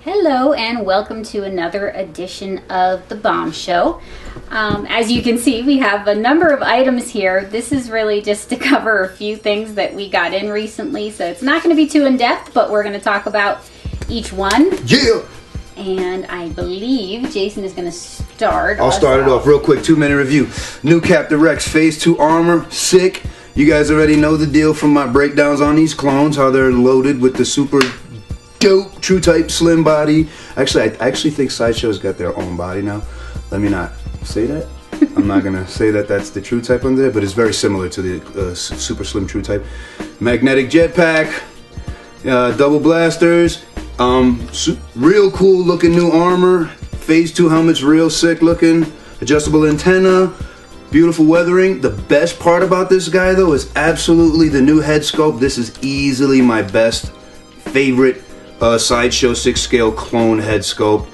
Hello and welcome to another edition of The Bomb Show. As you can see, we have a number of items here. This is really just to cover a few things that we got in recently, so it's not going to be too in-depth, but we're going to talk about each one. Yeah! And I believe Jason is going to start. I'll start it off real quick, 2-minute review. New Captain Rex Phase 2 armor, sick. You guys already know the deal from my breakdowns on these clones, how they're loaded with the super dope true type slim body. Actually, I actually think Sideshow's got their own body now. Let me not say that. I'm not gonna say that that's the true type under there, but it's very similar to the super slim true type. Magnetic jetpack, double blasters, real cool looking new armor. Phase 2 helmet's real sick looking. Adjustable antenna, beautiful weathering. The best part about this guy though is absolutely the new head sculpt. This is easily my best favorite Sideshow 6-scale clone head sculpt.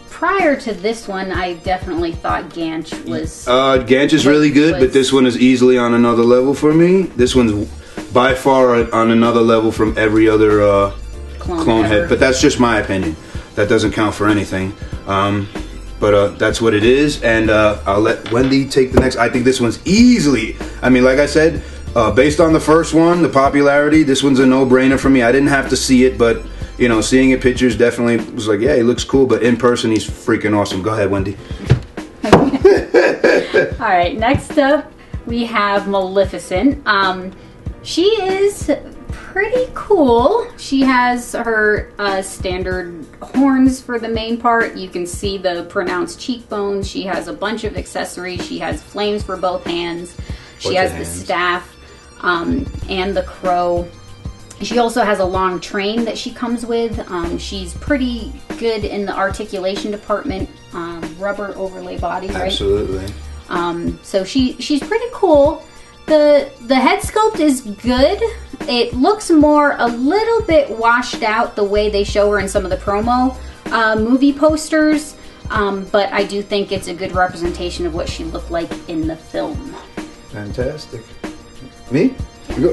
Prior to this one, I definitely thought Ganch was... Ganch is really good, but this one is easily on another level for me. This one's by far on another level from every other clone head. But that's just my opinion. That doesn't count for anything. But that's what it is, and I'll let Wendy take the next. I think this one's easily... I mean, like I said... based on the first one, the popularity, this one's a no-brainer for me. I didn't have to see it, but, you know, seeing it pictures definitely was like, yeah, he looks cool, but in person, he's freaking awesome. Go ahead, Wendy. All right, next up, we have Maleficent. She is pretty cool. She has her standard horns for the main part. You can see the pronounced cheekbones. She has a bunch of accessories. She has flames for both hands. She has the staff. And the crow. She also has a long train that she comes with. She's pretty good in the articulation department. Rubber overlay body, right? Absolutely. So she's pretty cool. The head sculpt is good. It looks a little bit washed out the way they show her in some of the promo movie posters. But I do think it's a good representation of what she looked like in the film. Fantastic. Me?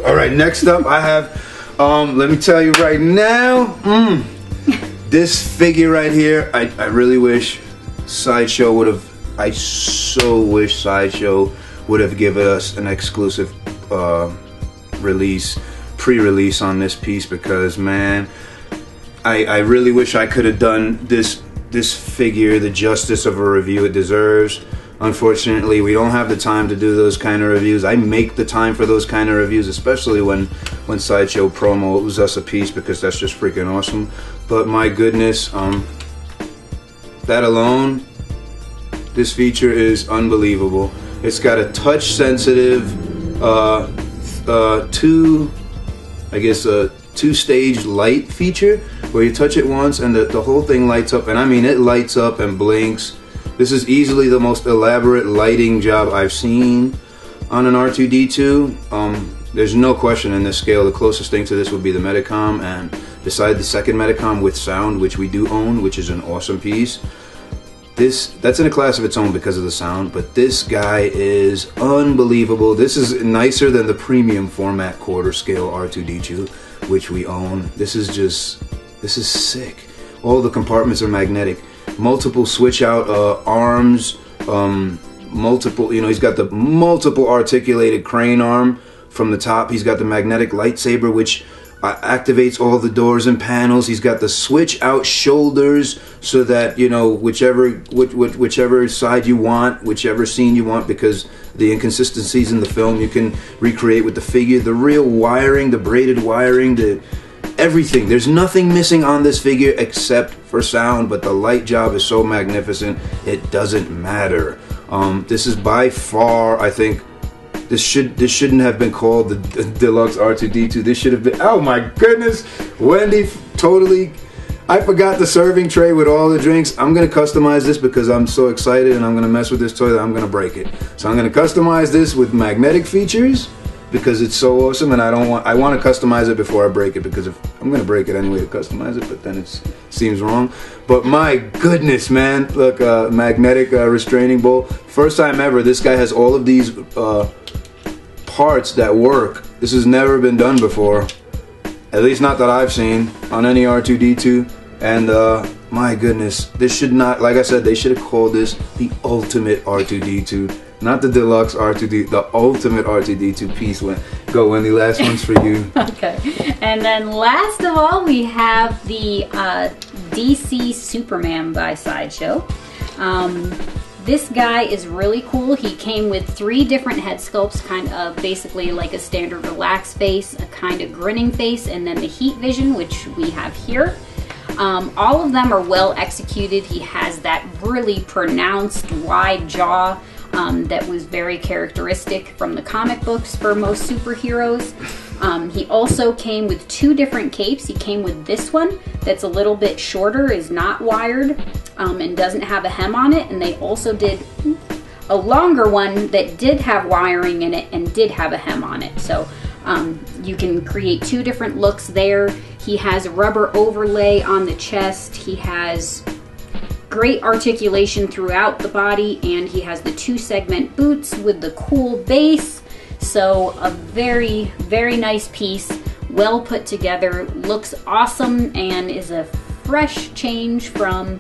All right, next up I have, let me tell you right now, this figure right here, I really wish Sideshow would have, I so wish Sideshow would have given us an exclusive pre-release on this piece, because, man, I really wish I could have done this figure the justice of a review it deserves. Unfortunately, we don't have the time to do those kind of reviews. I make the time for those kind of reviews, especially when Sideshow promos us a piece, because that's just freaking awesome. But my goodness, that alone, this feature is unbelievable. It's got a touch-sensitive, two-stage light feature, where you touch it once and the whole thing lights up. And I mean, it lights up and blinks. This is easily the most elaborate lighting job I've seen on an R2-D2. There's no question in this scale. The closest thing to this would be the Metacom, and beside the second Metacom with sound, which we do own, which is an awesome piece. That's in a class of its own because of the sound, but this guy is unbelievable. This is nicer than the premium format quarter scale R2-D2, which we own. This is sick. All the compartments are magnetic. Multiple switch out arms, multiple, you know, he's got the multiple articulated crane arm from the top. He's got the magnetic lightsaber, which activates all the doors and panels. He's got the switch out shoulders, so that, you know, whichever side you want, whichever scene you want, because the inconsistencies in the film you can recreate with the figure. The real wiring, the braided wiring, everything. There's nothing missing on this figure except for sound, but the light job is so magnificent, it doesn't matter. This is by far, I think, this shouldn't have been called the Deluxe R2-D2. This should have been, oh my goodness, Wendy, totally, I forgot the serving tray with all the drinks. I'm going to customize this because I'm so excited, and I'm going to mess with this toy that I'm going to break it. So I'm going to customize this with magnetic features, because it's so awesome, and I want to customize it before I break it, because if I'm going to break it anyway to customize it, but then it seems wrong. But my goodness, man, look, magnetic restraining bowl. First time ever, this guy has all of these parts that work. This has never been done before, at least not that I've seen on any R2-D2. And my goodness, this should not, like I said, they should have called this the ultimate R2-D2, not the deluxe R2D, the ultimate R2-D2 piece. Go, Wendy, last one's for you. Okay, and then last of all, we have the DC Superman by Sideshow. This guy is really cool. He came with 3 different head sculpts, kind of basically like a standard relaxed face, a kind of grinning face, and then the heat vision, which we have here. All of them are well executed. He has that really pronounced wide jaw that was very characteristic from the comic books for most superheroes. He also came with 2 different capes. He came with this one that's a little bit shorter, is not wired, and doesn't have a hem on it. And they also did a longer one that did have wiring in it and did have a hem on it. So you can create 2 different looks there. He has a rubber overlay on the chest. He has great articulation throughout the body, and he has the 2-segment boots with the cool base. So a very, very nice piece, well put together, looks awesome, and is a fresh change from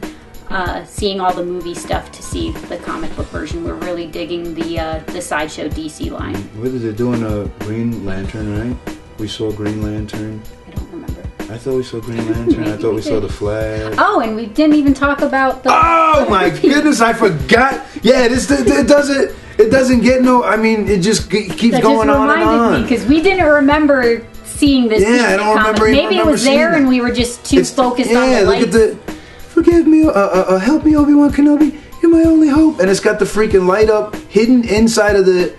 seeing all the movie stuff to see the comic book version. We're really digging the Sideshow DC line. What are they doing? A Green Lantern, right? We saw Green Lantern. I don't remember. I thought we saw Green Lantern. I thought we saw the flag. Oh, and we didn't even talk about the... Oh my goodness, I forgot. Yeah, it doesn't get no... I mean, it just keeps going on and on. Because we didn't remember seeing this. Yeah, I don't remember. Maybe it was there and we were just too focused on the lights. Look at the... Forgive me, help me, Obi-Wan Kenobi. You're my only hope. And it's got the freaking light up hidden inside of the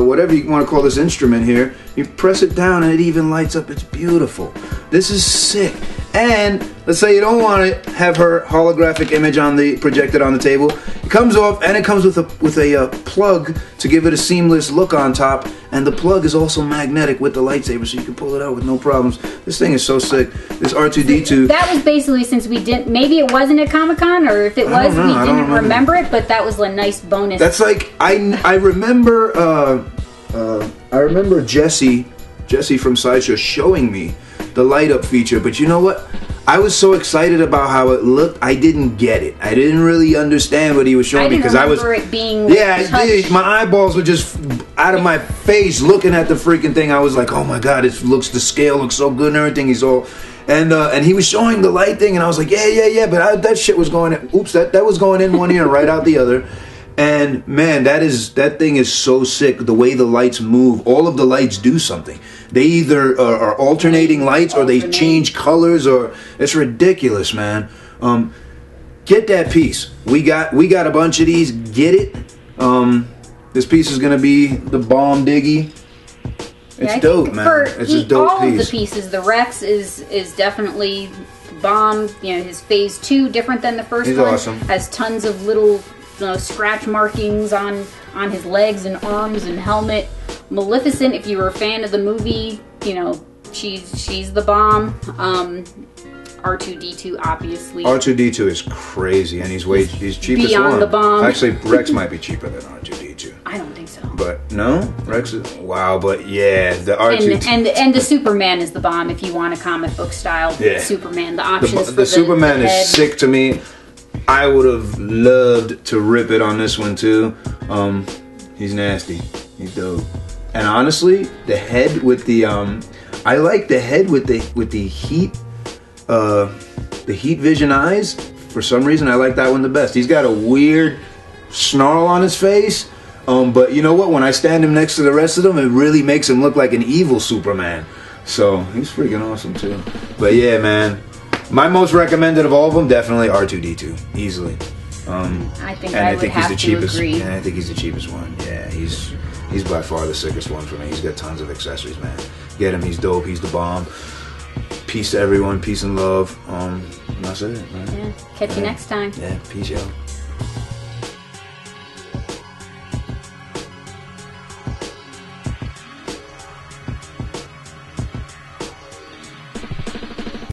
whatever you want to call this instrument here. You press it down and it even lights up. It's beautiful. This is sick. And let's say you don't want to have her holographic image projected on the table. It comes off, and it comes with a plug to give it a seamless look on top. And the plug is also magnetic with the lightsaber, so you can pull it out with no problems. This thing is so sick. This R2-D2. That was basically, since we didn't, maybe it wasn't at Comic-Con, or if it was, we didn't remember it. But that was a nice bonus. That's like I remember. I remember Jesse from Sideshow showing me the light up feature, but you know what? I was so excited about how it looked, I didn't get it. I didn't really understand what he was showing me because I was. It being I did. My eyeballs were just out of my face looking at the freaking thing. I was like, oh my god, the scale looks so good and everything. He's all. And he was showing the light thing, and I was like, yeah, but that shit was going in. Oops, that was going in one ear and right out the other. And man, that thing is so sick. The way the lights move, all of the lights do something. They either are alternating lights, or they change colors, or it's ridiculous, man. Get that piece. We got a bunch of these. Get it. This piece is gonna be the bomb diggy. It's dope, man. It's a dope all piece. All of the pieces, the Rex is definitely bomb. You know, his phase 2, different than the first one. Awesome. Has tons of little scratch markings on his legs and arms and helmet. Maleficent, if you were a fan of the movie, you know, she's the bomb. R2-D2, obviously. R2-D2 is crazy, and he's cheapest beyond one. The bomb. Actually, Rex might be cheaper than R2-D2. I don't think so. But no, Rex is but yeah, the R2 and the Superman is the bomb if you want a comic book style Superman. The options the Superman is sick to me. I would have loved to rip it on this one too. He's nasty. He's dope. And honestly, the head with the I like the head with the heat vision eyes. For some reason, I like that one the best. He's got a weird snarl on his face. But you know what? When I stand him next to the rest of them, it really makes him look like an evil Superman. So he's freaking awesome too. But yeah, man. My most recommended of all of them, definitely R2-D2, easily. I think he's the cheapest. Agree. Yeah, I think he's the cheapest one. Yeah, he's by far the sickest one for me. He's got tons of accessories, man. Get him. He's dope. He's the bomb. Peace to everyone. Peace and love. And that's it, man. Yeah. Catch you next time. Yeah. Peace, y'all.